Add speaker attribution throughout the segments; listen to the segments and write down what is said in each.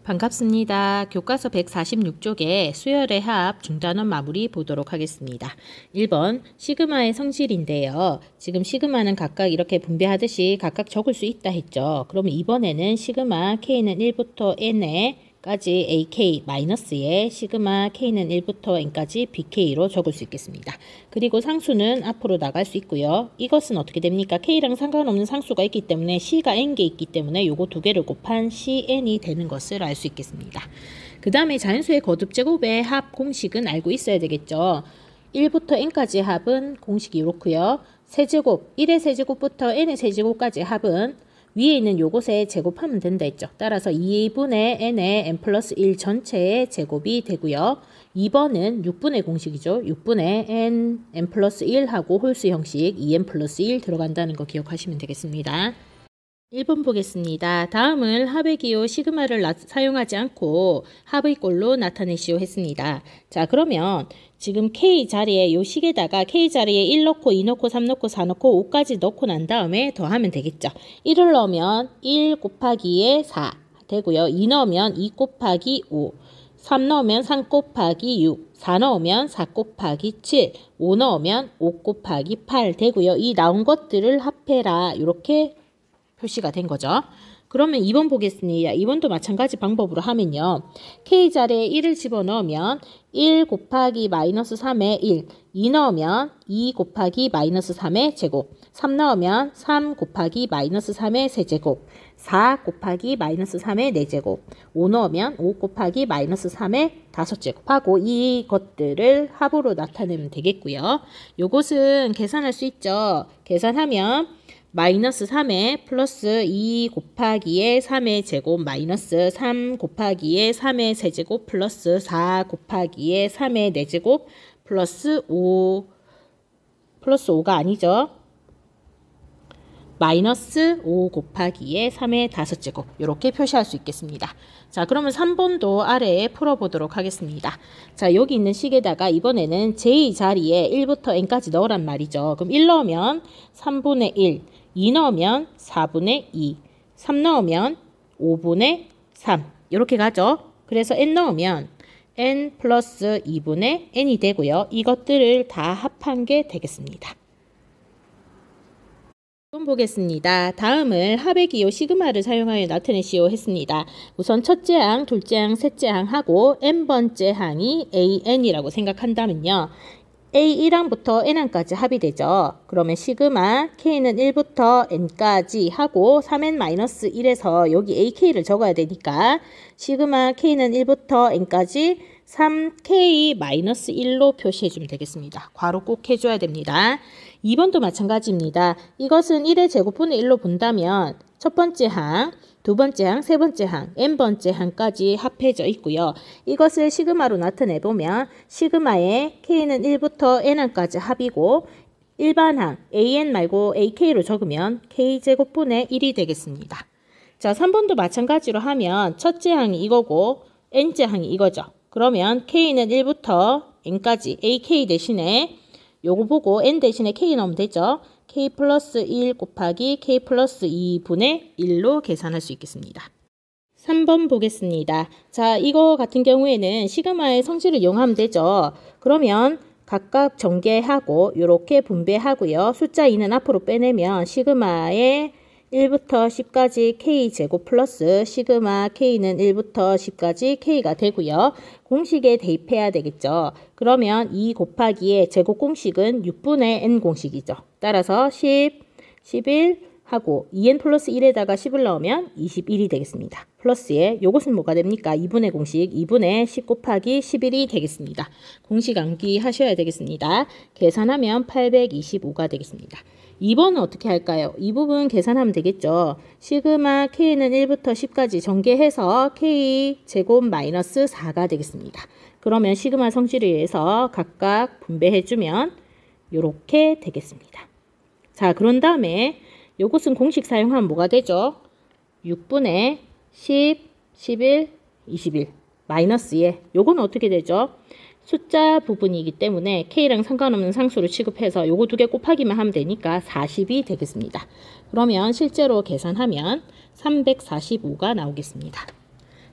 Speaker 1: 반갑습니다. 교과서 146쪽에 수열의 합 중단원 마무리 보도록 하겠습니다. 1번 시그마의 성질인데요. 지금 시그마는 각각 이렇게 분배하듯이 각각 적을 수 있다 했죠. 그러면 이번에는 시그마 K는 1부터 N에 까지 AK 마이너스에 시그마 K는 1부터 N까지 BK로 적을 수 있겠습니다. 그리고 상수는 앞으로 나갈 수 있고요. 이것은 어떻게 됩니까? K랑 상관없는 상수가 있기 때문에 C가 N개 있기 때문에 요거 두 개를 곱한 CN이 되는 것을 알 수 있겠습니다. 그 다음에 자연수의 거듭제곱의 합 공식은 알고 있어야 되겠죠. 1부터 N까지 합은 공식이 이렇고요. 세제곱, 1의 세제곱부터 N의 세제곱까지 합은 위에 있는 요것에 제곱하면 된다 했죠. 따라서 2분의 n의 n 플러스 1 전체의 제곱이 되고요. 2번은 6분의 공식이죠. 6분의 n 플러스 1하고 홀수 형식 2n 플러스 1 들어간다는 거 기억하시면 되겠습니다. 1번 보겠습니다. 다음을 합의 기호 시그마를 사용하지 않고 합의 꼴로 나타내시오 했습니다. 자, 그러면 지금 K 자리에 요 식에다가 K 자리에 1 넣고 2 넣고 3 넣고 4 넣고 5까지 넣고 난 다음에 더하면 되겠죠. 1을 넣으면 1 곱하기에 4 되고요. 2 넣으면 2 곱하기 5, 3 넣으면 3 곱하기 6, 4 넣으면 4 곱하기 7, 5 넣으면 5 곱하기 8 되고요. 이 나온 것들을 합해라. 이렇게 표시가 된 거죠. 그러면 2번 보겠습니다. 2번도 마찬가지 방법으로 하면요. K 자리에 1을 집어넣으면 1 곱하기 마이너스 3의 1, 2 넣으면 2 곱하기 마이너스 3의 제곱, 3 넣으면 3 곱하기 마이너스 3의 세제곱, 4 곱하기 마이너스 3의 4제곱, 5 넣으면 5 곱하기 마이너스 3의 5제곱 하고 이것들을 합으로 나타내면 되겠고요. 요것은 계산할 수 있죠. 계산하면 마이너스 3에 플러스 2 곱하기에 3의 제곱 마이너스 3 곱하기에 3의 세제곱 플러스 4 곱하기에 3의 4제곱 플러스 5가 아니죠. 마이너스 5 곱하기에 3의 5제곱 이렇게 표시할 수 있겠습니다. 자, 그러면 3번도 아래에 풀어보도록 하겠습니다. 자, 여기 있는 식에다가 이번에는 J 자리에 1부터 N까지 넣으란 말이죠. 그럼 1 넣으면 3분의 1, 2 넣으면 4분의 2, 3 넣으면 5분의 3 이렇게 가죠. 그래서 n 넣으면 n 플러스 2분의 n이 되고요. 이것들을 다 합한 게 되겠습니다. 2번 보겠습니다. 다음을 합의 기호 시그마를 사용하여 나타내시오 했습니다. 우선 첫째 항, 둘째 항, 셋째 항 하고 n번째 항이 an이라고 생각한다면요. A1항부터 N항까지 합이 되죠. 그러면 시그마 K는 1부터 N까지 하고 3N-1에서 여기 AK를 적어야 되니까 시그마 K는 1부터 N까지 3K-1로 표시해주면 되겠습니다. 괄호 꼭 해줘야 됩니다. 2번도 마찬가지입니다. 이것은 1의 제곱분의 1로 본다면 첫 번째 항, 두 번째 항, 세 번째 항, n번째 항까지 합해져 있고요. 이것을 시그마로 나타내보면 시그마의 K는 1부터 n항까지 합이고 일반항 an 말고 ak로 적으면 k제곱분의 1이 되겠습니다. 자, 3번도 마찬가지로 하면 첫째 항이 이거고 n째 항이 이거죠. 그러면 K는 1부터 n까지 AK 대신에 요거 보고 n 대신에 k 넣으면 되죠. k 플러스 1 곱하기 k 플러스 2분의 1로 계산할 수 있겠습니다. 3번 보겠습니다. 자, 이거 같은 경우에는 시그마의 성질을 이용하면 되죠. 그러면 각각 전개하고 이렇게 분배하고요. 숫자 2는 앞으로 빼내면 시그마의 1부터 10까지 K제곱 플러스 시그마 K는 1부터 10까지 K가 되고요. 공식에 대입해야 되겠죠. 그러면 2 곱하기의 제곱 공식은 6분의 N 공식이죠. 따라서 10, 11 하고 2N 플러스 1에다가 10을 넣으면 21이 되겠습니다. 플러스에 요것은 뭐가 됩니까? 2분의 공식 2분의 10 곱하기 11이 되겠습니다. 공식 암기하셔야 되겠습니다. 계산하면 825가 되겠습니다. 2번은 어떻게 할까요? 이 부분 계산하면 되겠죠. 시그마 K는 1부터 10까지 전개해서 K 제곱 마이너스 4가 되겠습니다. 그러면 시그마 성질에 의해서 각각 분배해주면 이렇게 되겠습니다. 자, 그런 다음에 요것은 공식 사용하면 뭐가 되죠? 6분의 10, 11, 21 마이너스에 요거는 어떻게 되죠? 숫자 부분이기 때문에 K랑 상관없는 상수로 취급해서 요거 두 개 곱하기만 하면 되니까 40이 되겠습니다. 그러면 실제로 계산하면 345가 나오겠습니다.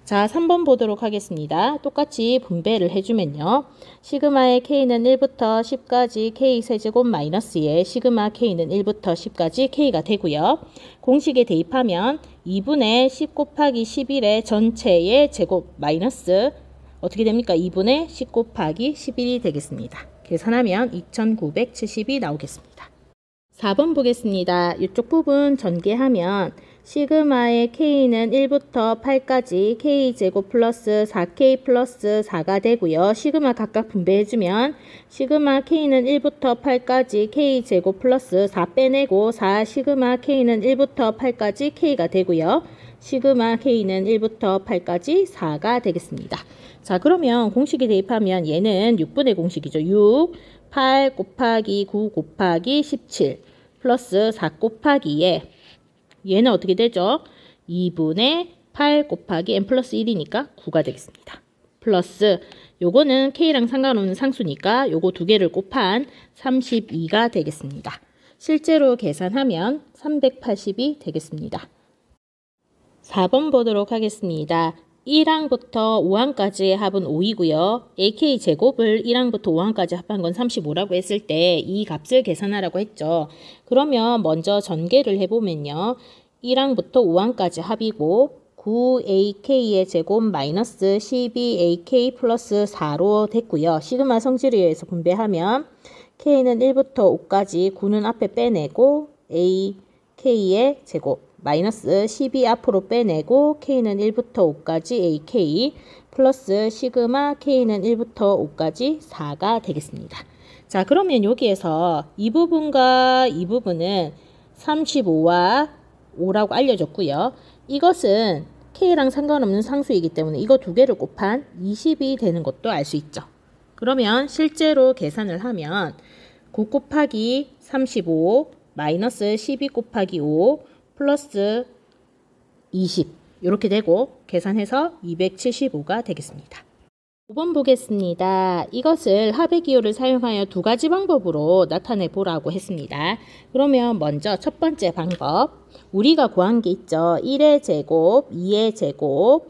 Speaker 1: 자, 3번 보도록 하겠습니다. 똑같이 분배를 해주면요. 시그마의 K는 1부터 10까지 K 세제곱 마이너스 2에 시그마 K는 1부터 10까지 K가 되고요. 공식에 대입하면 2분의 10 곱하기 11의 전체의 제곱 마이너스 어떻게 됩니까? 2분의 10 곱하기 11이 되겠습니다. 계산하면 2970이 나오겠습니다. 4번 보겠습니다. 이쪽 부분 전개하면 시그마의 K는 1부터 8까지 K제곱 플러스 4K 플러스 4가 되고요. 시그마 각각 분배해주면 시그마 K는 1부터 8까지 K제곱 플러스 4 빼내고 4 시그마 K는 1부터 8까지 K가 되고요. 시그마 K는 1부터 8까지 4가 되겠습니다. 자, 그러면 공식에 대입하면 얘는 6분의 공식이죠. 6, 8 곱하기 9 곱하기 17 플러스 4 곱하기에 얘는 어떻게 되죠? 2분의 8 곱하기 n 플러스 1이니까 9가 되겠습니다. 플러스 요거는 K랑 상관없는 상수니까 요거 두 개를 곱한 32가 되겠습니다. 실제로 계산하면 380이 되겠습니다. 4번 보도록 하겠습니다. 1항부터 5항까지의 합은 5이고요. AK제곱을 1항부터 5항까지 합한 건 35라고 했을 때 이 값을 계산하라고 했죠. 그러면 먼저 전개를 해보면요. 1항부터 5항까지 합이고 9AK의 제곱 마이너스 12AK 플러스 4로 됐고요. 시그마 성질에 의해서 분배하면 K는 1부터 5까지 9는 앞에 빼내고 AK의 제곱 마이너스 12 앞으로 빼내고 K는 1부터 5까지 AK 플러스 시그마 K는 1부터 5까지 4가 되겠습니다. 자, 그러면 여기에서 이 부분과 이 부분은 35와 5라고 알려졌고요. 이것은 K랑 상관없는 상수이기 때문에 이거 두 개를 곱한 20이 되는 것도 알 수 있죠. 그러면 실제로 계산을 하면 9 곱하기 35 마이너스 12 곱하기 5 플러스 20 이렇게 되고 계산해서 275가 되겠습니다. 5번 보겠습니다. 이것을 합의 기호를 사용하여 두 가지 방법으로 나타내 보라고 했습니다. 그러면 먼저 첫 번째 방법 우리가 구한 게 있죠. 1의 제곱, 2의 제곱,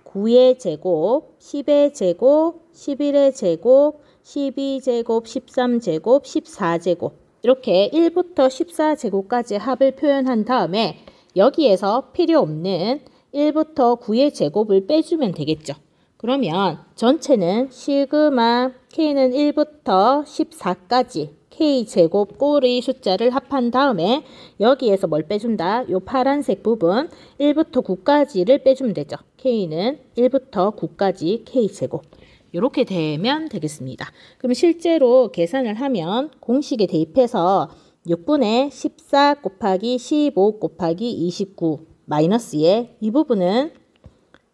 Speaker 1: 9의 제곱, 10의 제곱, 11의 제곱, 12제곱, 13제곱, 14제곱 이렇게 1부터 14제곱까지 합을 표현한 다음에 여기에서 필요 없는 1부터 9의 제곱을 빼주면 되겠죠. 그러면 전체는 시그마 K는 1부터 14까지 K제곱 꼴의 숫자를 합한 다음에 여기에서 뭘 빼준다? 요 파란색 부분 1부터 9까지를 빼주면 되죠. K는 1부터 9까지 K제곱 이렇게 되면 되겠습니다. 그럼 실제로 계산을 하면 공식에 대입해서 6분의 14 곱하기 15 곱하기 29 마이너스에 이 부분은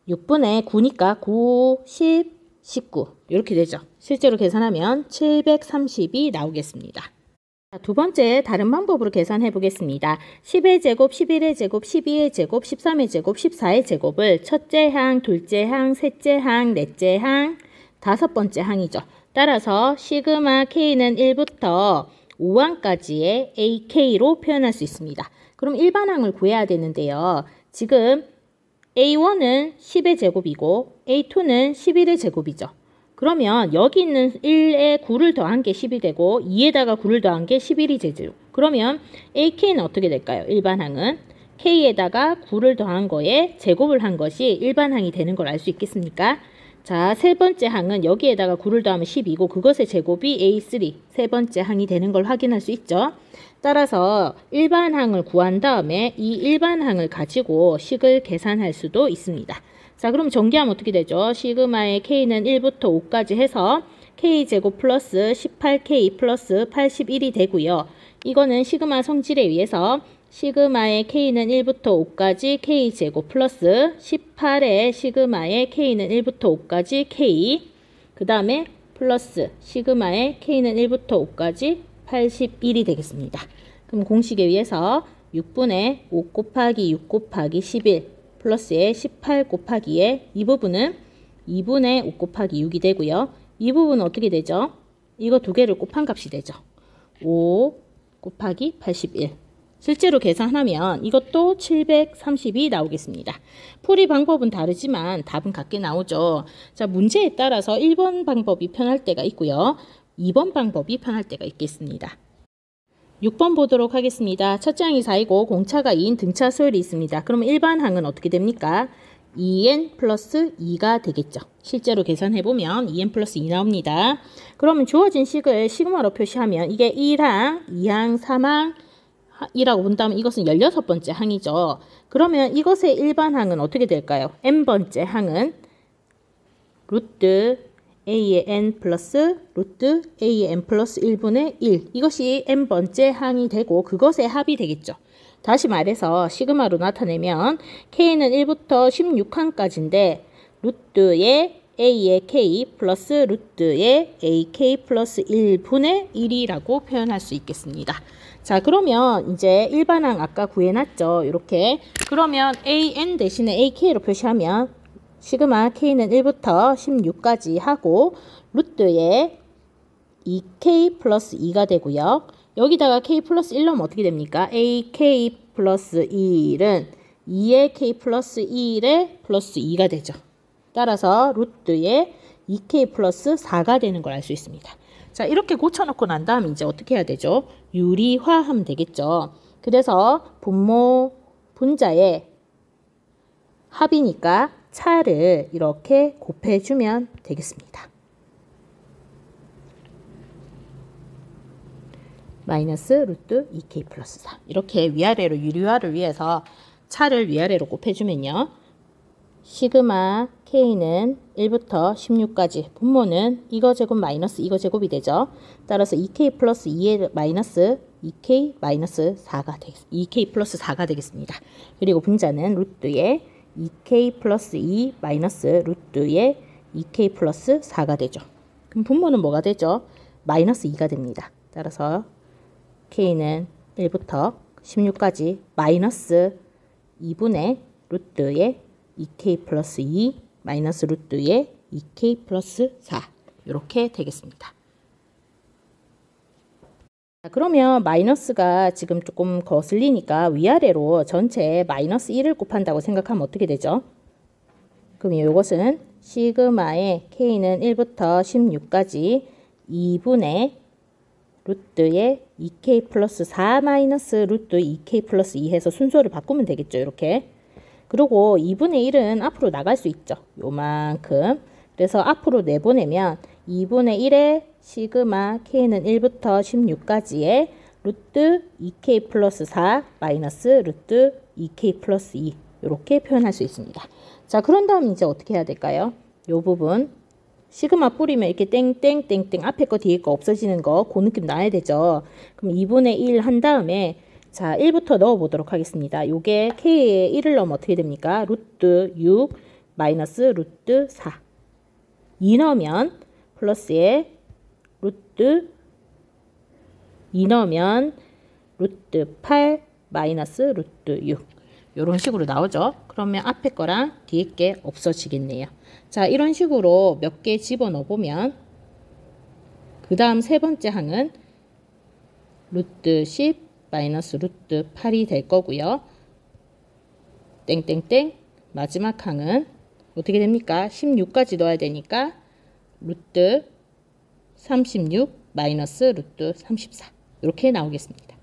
Speaker 1: 6분의 9니까 9, 10, 19 이렇게 되죠. 실제로 계산하면 730이 나오겠습니다. 두 번째 다른 방법으로 계산해 보겠습니다. 10의 제곱, 11의 제곱, 12의 제곱, 13의 제곱, 14의 제곱을 첫째 항, 둘째 항, 셋째 항, 넷째 항, 다섯 번째 항이죠. 따라서 시그마 K는 1부터 5항까지의 AK로 표현할 수 있습니다. 그럼 일반항을 구해야 되는데요. 지금 A1은 10의 제곱이고 A2는 11의 제곱이죠. 그러면 여기 있는 1에 9를 더한 게 10이 되고 2에다가 9를 더한 게 11이 되죠. 그러면 AK는 어떻게 될까요? 일반항은 K에다가 9를 더한 거에 제곱을 한 것이 일반항이 되는 걸 알 수 있겠습니까? 자, 세 번째 항은 여기에다가 9를 더하면 10이고 그것의 제곱이 A3, 세 번째 항이 되는 걸 확인할 수 있죠. 따라서 일반항을 구한 다음에 이 일반항을 가지고 식을 계산할 수도 있습니다. 자, 그럼 전개하면 어떻게 되죠? 시그마의 K는 1부터 5까지 해서 K제곱 플러스 18K 플러스 81이 되고요. 이거는 시그마 성질에 의해서 시그마의 K는 1부터 5까지 K제곱 플러스 18의 시그마의 K는 1부터 5까지 K 그 다음에 플러스 시그마의 K는 1부터 5까지 81이 되겠습니다. 그럼 공식에 의해서 6분의 5 곱하기 6 곱하기 11 플러스의 18 곱하기에 이 부분은 2분의 5 곱하기 6이 되고요. 이 부분은 어떻게 되죠? 이거 두 개를 곱한 값이 되죠. 5 곱하기 81 실제로 계산하면 이것도 730이 나오겠습니다. 풀이 방법은 다르지만 답은 같게 나오죠. 자, 문제에 따라서 1번 방법이 편할 때가 있고요. 2번 방법이 편할 때가 있겠습니다. 6번 보도록 하겠습니다. 첫 장이 4이고 공차가 2인 등차 소열이 있습니다. 그러면 일반항은 어떻게 됩니까? 2n 플러스 2가 되겠죠. 실제로 계산해보면 2n 플러스 2 나옵니다. 그러면 주어진 식을 시그마로 표시하면 이게 1항, 2항, 3항, 이라고 본다면 이것은 16번째 항이죠. 그러면 이것의 일반항은 어떻게 될까요? n번째 항은 루트 a의 n 플러스 루트 a의 n 플러스 1분의 1 이것이 n번째 항이 되고 그것의 합이 되겠죠. 다시 말해서 시그마로 나타내면 k는 1부터 16항까지인데 루트의 a의 k 플러스 루트의 ak 플러스 1분의 1이라고 표현할 수 있겠습니다. 자, 그러면 이제 일반항 아까 구해놨죠. 이렇게. 그러면 an 대신에 ak로 표시하면 시그마 k는 1부터 16까지 하고 루트의 2k 플러스 2가 되고요. 여기다가 k 플러스 1 넣으면 어떻게 됩니까? ak 플러스 1은 2의 k 플러스 1의 플러스 2가 되죠. 따라서 루트의 2k 플러스 4가 되는 걸 알 수 있습니다. 자, 이렇게 고쳐놓고 난 다음 이제 어떻게 해야 되죠? 유리화하면 되겠죠. 그래서 분모 분자의 합이니까 차를 이렇게 곱해주면 되겠습니다. 마이너스 루트 2k 플러스 4 이렇게 위아래로 유리화를 위해서 차를 위아래로 곱해주면요. 시그마 k는 1부터 16까지 분모는 이거 제곱 마이너스 이거 제곱이 되죠. 따라서 2k 플러스 2의 마이너스 2k 마이너스 4가 되겠습니다. 2k 플러스 4가 되겠습니다. 그리고 분자는 루트의 2k 플러스 2 마이너스 루트의 2k 플러스 4가 되죠. 그럼 분모는 뭐가 되죠? 마이너스 2가 됩니다. 따라서 k는 1부터 16까지 마이너스 2분의 루트의 2k 플러스 2 마이너스 루트의 2k 플러스 4 이렇게 되겠습니다. 자, 그러면 마이너스가 지금 조금 거슬리니까 위아래로 전체 마이너스 1을 곱한다고 생각하면 어떻게 되죠? 그럼 이것은 시그마의 k는 1부터 16까지 2분의 루트의 2k 플러스 4 마이너스 루트 2k 플러스 2 해서 순서를 바꾸면 되겠죠. 이렇게. 그리고 2분의 1은 앞으로 나갈 수 있죠. 요만큼. 그래서 앞으로 내보내면 2분의 1의 시그마 k는 1부터 16까지의 루트 2k 플러스 4 마이너스 루트 2k 플러스 2 이렇게 표현할 수 있습니다. 자, 그런 다음 이제 어떻게 해야 될까요? 요 부분 시그마 뿌리면 이렇게 땡땡땡땡 앞에 거 뒤에 거 없어지는 거 그 느낌 나야 되죠. 그럼 2분의 1 한 다음에 자 1부터 넣어 보도록 하겠습니다. 요게 k에 1을 넣으면 어떻게 됩니까? 루트 6 마이너스 루트 4 2 넣으면 플러스에 루트 2 넣으면 루트 8 마이너스 루트 6 이런 식으로 나오죠. 그러면 앞에 거랑 뒤에 게 없어지겠네요. 자, 이런 식으로 몇 개 집어넣어 보면 그 다음 세 번째 항은 루트 10 마이너스 루트 8이 될 거고요. 땡땡땡 마지막 항은 어떻게 됩니까? 16까지 넣어야 되니까 루트 36 마이너스 루트 34 이렇게 나오겠습니다.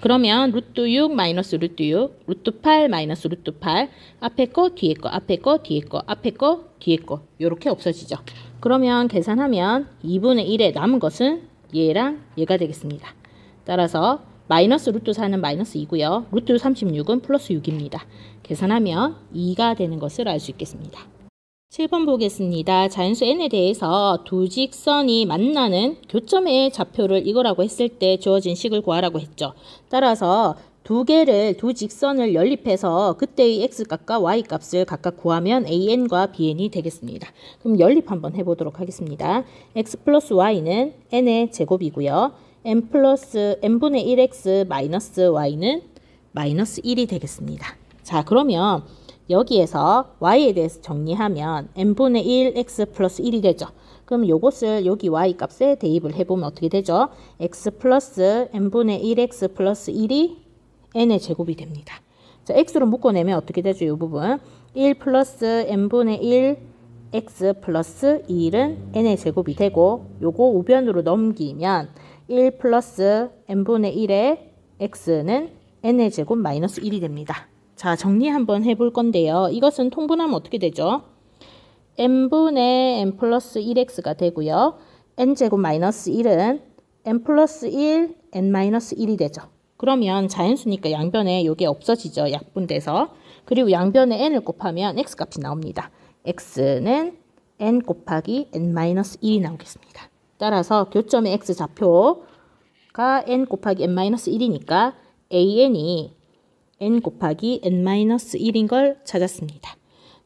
Speaker 1: 그러면 루트 6 마이너스 루트 6 루트 8 마이너스 루트 8 앞에 거 뒤에 거 앞에 거 뒤에 거 앞에 거 뒤에 거 이렇게 없어지죠. 그러면 계산하면 2분의 1에 남은 것은 얘랑 얘가 되겠습니다. 따라서 마이너스 루트 4는 마이너스 2고요. 루트 36은 플러스 6입니다. 계산하면 2가 되는 것을 알 수 있겠습니다. 7번 보겠습니다. 자연수 n에 대해서 두 직선이 만나는 교점의 좌표를 이거라고 했을 때 주어진 식을 구하라고 했죠. 따라서 두 직선을 연립해서 그때의 x값과 y값을 각각 구하면 an과 bn이 되겠습니다. 그럼 연립 한번 해보도록 하겠습니다. x 플러스 y는 n의 제곱이고요. n분의 1x 마이너스 y는 마이너스 1이 되겠습니다. 자, 그러면 여기에서 y에 대해서 정리하면 n분의 1x 플러스 1이 되죠. 그럼 요것을 여기 y 값에 대입을 해보면 어떻게 되죠? x 플러스 n분의 1x 플러스 1이 n의 제곱이 됩니다. 자, x로 묶어내면 어떻게 되죠? 이 부분 1 플러스 n분의 1 x 플러스 1은 n의 제곱이 되고 요거 우변으로 넘기면 1 플러스 n분의 1의 x는 n의 제곱 마이너스 1이 됩니다. 자, 정리 한번 해볼 건데요. 이것은 통분하면 어떻게 되죠? n분의 n 플러스 1x가 되고요. n제곱 마이너스 1은 n 플러스 1, n 마이너스 1이 되죠. 그러면 자연수니까 양변에 이게 없어지죠. 약분돼서. 그리고 양변에 n을 곱하면 x값이 나옵니다. x는 n 곱하기 n 마이너스 1이 나오겠습니다. 따라서 교점의 x좌표가 n 곱하기 n 마이너스 1이니까 an이 n 곱하기 n 마이너스 1인 걸 찾았습니다.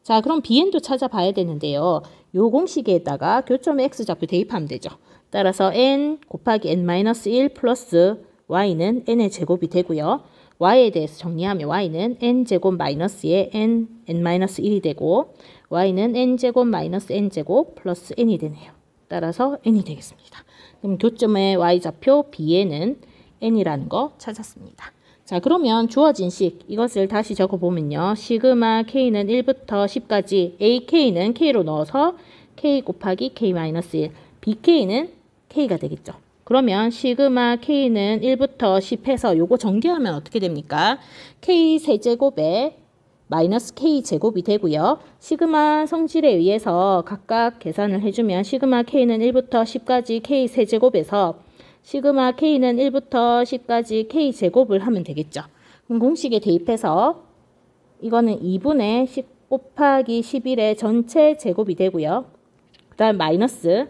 Speaker 1: 자, 그럼 bn도 찾아봐야 되는데요. 요 공식에다가 교점의 x좌표 대입하면 되죠. 따라서 n 곱하기 n 마이너스 1 플러스 y는 n의 제곱이 되고요. y에 대해서 정리하면 y는 n제곱 마이너스의 n 마이너스 1이 되고 y는 n제곱 마이너스 n제곱 플러스 n이 되네요. 따라서 n이 되겠습니다. 그럼 교점의 y좌표 bn은 n이라는 거 찾았습니다. 자, 그러면 주어진 식 이것을 다시 적어보면요. 시그마 k는 1부터 10까지 ak는 k로 넣어서 k 곱하기 k-1 bk는 k가 되겠죠. 그러면 시그마 k는 1부터 10 해서 요거 전개하면 어떻게 됩니까? k 세제곱에 마이너스 k 제곱이 되고요. 시그마 성질에 의해서 각각 계산을 해주면 시그마 k는 1부터 10까지 k 세제곱에서 시그마 k는 1부터 10까지 k 제곱을 하면 되겠죠. 그럼 공식에 대입해서 이거는 2분의 10 곱하기 11의 전체 제곱이 되고요. 그 다음 마이너스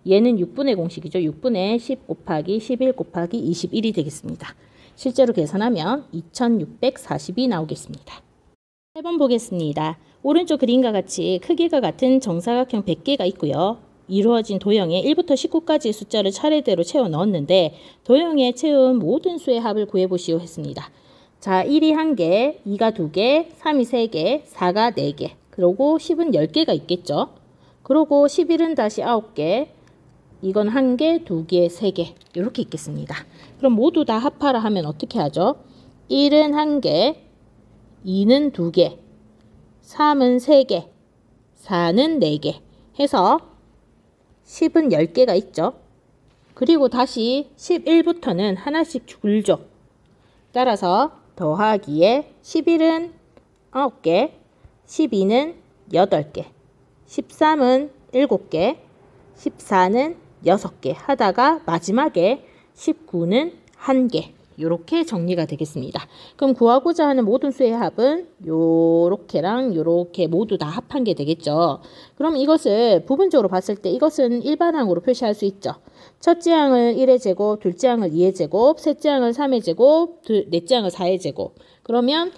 Speaker 1: 얘는 6분의 공식이죠. 6분의 10 곱하기 11 곱하기 21이 되겠습니다. 실제로 계산하면 2640이 나오겠습니다. 8번 보겠습니다. 오른쪽 그림과 같이 크기가 같은 정사각형 100개가 있고요. 이루어진 도형에 1부터 19까지의 숫자를 차례대로 채워 넣었는데 도형에 채운 모든 수의 합을 구해보시오 했습니다. 자, 1이 1개, 2가 2개, 3이 3개, 4가 4개, 그리고 10은 10개가 있겠죠. 그리고 11은 다시 9개, 이건 1개, 2개, 3개 이렇게 있겠습니다. 그럼 모두 다 합하라 하면 어떻게 하죠? 1은 1개, 2는 2개, 3은 3개, 4는 4개 해서 10은 10개가 있죠. 그리고 다시 11부터는 하나씩 줄죠. 따라서 더하기에 11은 9개, 12는 8개, 13은 7개, 14는 6개 하다가 마지막에 19는 1개 이렇게 정리가 되겠습니다. 그럼 구하고자 하는 모든 수의 합은 요렇게랑 요렇게 모두 다 합한 게 되겠죠. 그럼 이것을 부분적으로 봤을 때 이것은 일반항으로 표시할 수 있죠. 첫째 항을 1의 제곱, 둘째 항을 2의 제곱, 셋째 항을 3의 제곱, 넷째 항을 4의 제곱. 그러면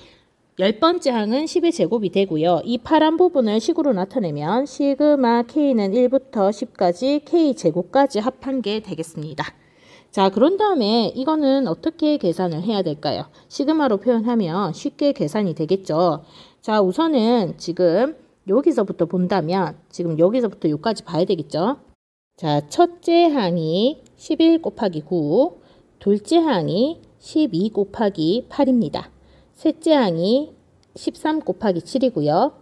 Speaker 1: 10번째 항은 10의 제곱이 되고요. 이 파란 부분을 식으로 나타내면 시그마 k는 1부터 10까지 k 제곱까지 합한 게 되겠습니다. 자, 그런 다음에 이거는 어떻게 계산을 해야 될까요? 시그마로 표현하면 쉽게 계산이 되겠죠. 자, 우선은 지금 여기서부터 본다면 지금 여기서부터 여기까지 봐야 되겠죠. 자, 첫째 항이 11 곱하기 9, 둘째 항이 12 곱하기 8입니다. 셋째 항이 13 곱하기 7이고요.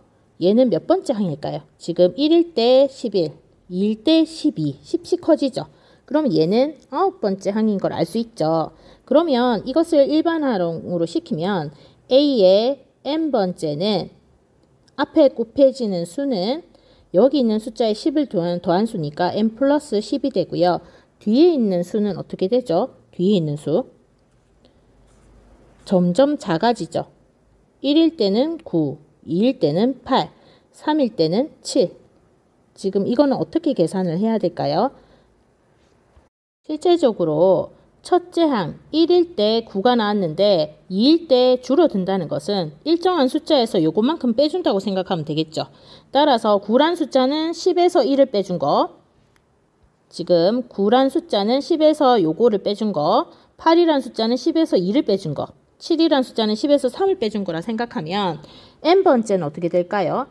Speaker 1: 얘는 몇 번째 항일까요? 지금 1일 때 11, 2일 때 12, 10씩 커지죠. 그럼 얘는 9번째 항인 걸 알 수 있죠. 그러면 이것을 일반항으로 시키면 A의 n번째는 앞에 곱해지는 수는 여기 있는 숫자에 10을 더한 수니까 n 플러스 10이 되고요. 뒤에 있는 수는 어떻게 되죠? 뒤에 있는 수 점점 작아지죠. 1일 때는 9, 2일 때는 8, 3일 때는 7. 지금 이거는 어떻게 계산을 해야 될까요? 실제적으로 첫째 항 1일 때 9가 나왔는데 2일 때 줄어든다는 것은 일정한 숫자에서 요것만큼 빼준다고 생각하면 되겠죠. 따라서 9란 숫자는 10에서 1을 빼준 거, 지금 9란 숫자는 10에서 요거를 빼준 거, 8이란 숫자는 10에서 2를 빼준 거, 7이란 숫자는 10에서 3을 빼준 거라 생각하면 n번째는 어떻게 될까요?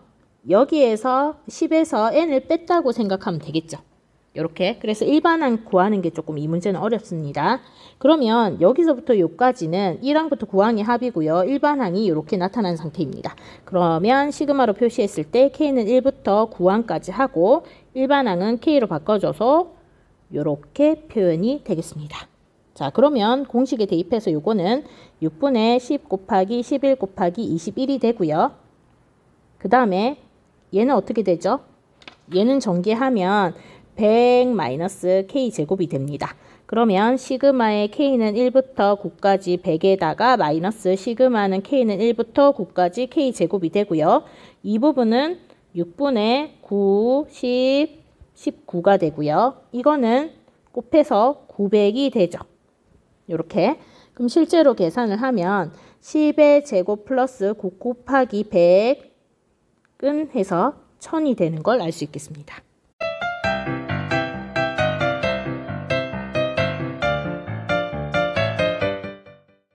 Speaker 1: 여기에서 10에서 n을 뺐다고 생각하면 되겠죠. 이렇게. 그래서 일반항 구하는 게 조금 이 문제는 어렵습니다. 그러면 여기서부터 여기까지는 1항부터 9항의 합이고요. 일반항이 이렇게 나타난 상태입니다. 그러면 시그마로 표시했을 때 K는 1부터 9항까지 하고 일반항은 K로 바꿔줘서 이렇게 표현이 되겠습니다. 자, 그러면 공식에 대입해서 요거는 6분의 10 곱하기 11 곱하기 21이 되고요. 그 다음에 얘는 어떻게 되죠? 얘는 전개하면 100 K제곱이 됩니다. 그러면 시그마의 K는 1부터 9까지 100에다가 마이너스 시그마는 K는 1부터 9까지 K제곱이 되고요. 이 부분은 6분의 9, 10, 19가 되고요. 이거는 곱해서 900이 되죠. 이렇게. 그럼 실제로 계산을 하면 10의 제곱 플러스 9 곱하기 100은 해서 1000이 되는 걸 알 수 있겠습니다.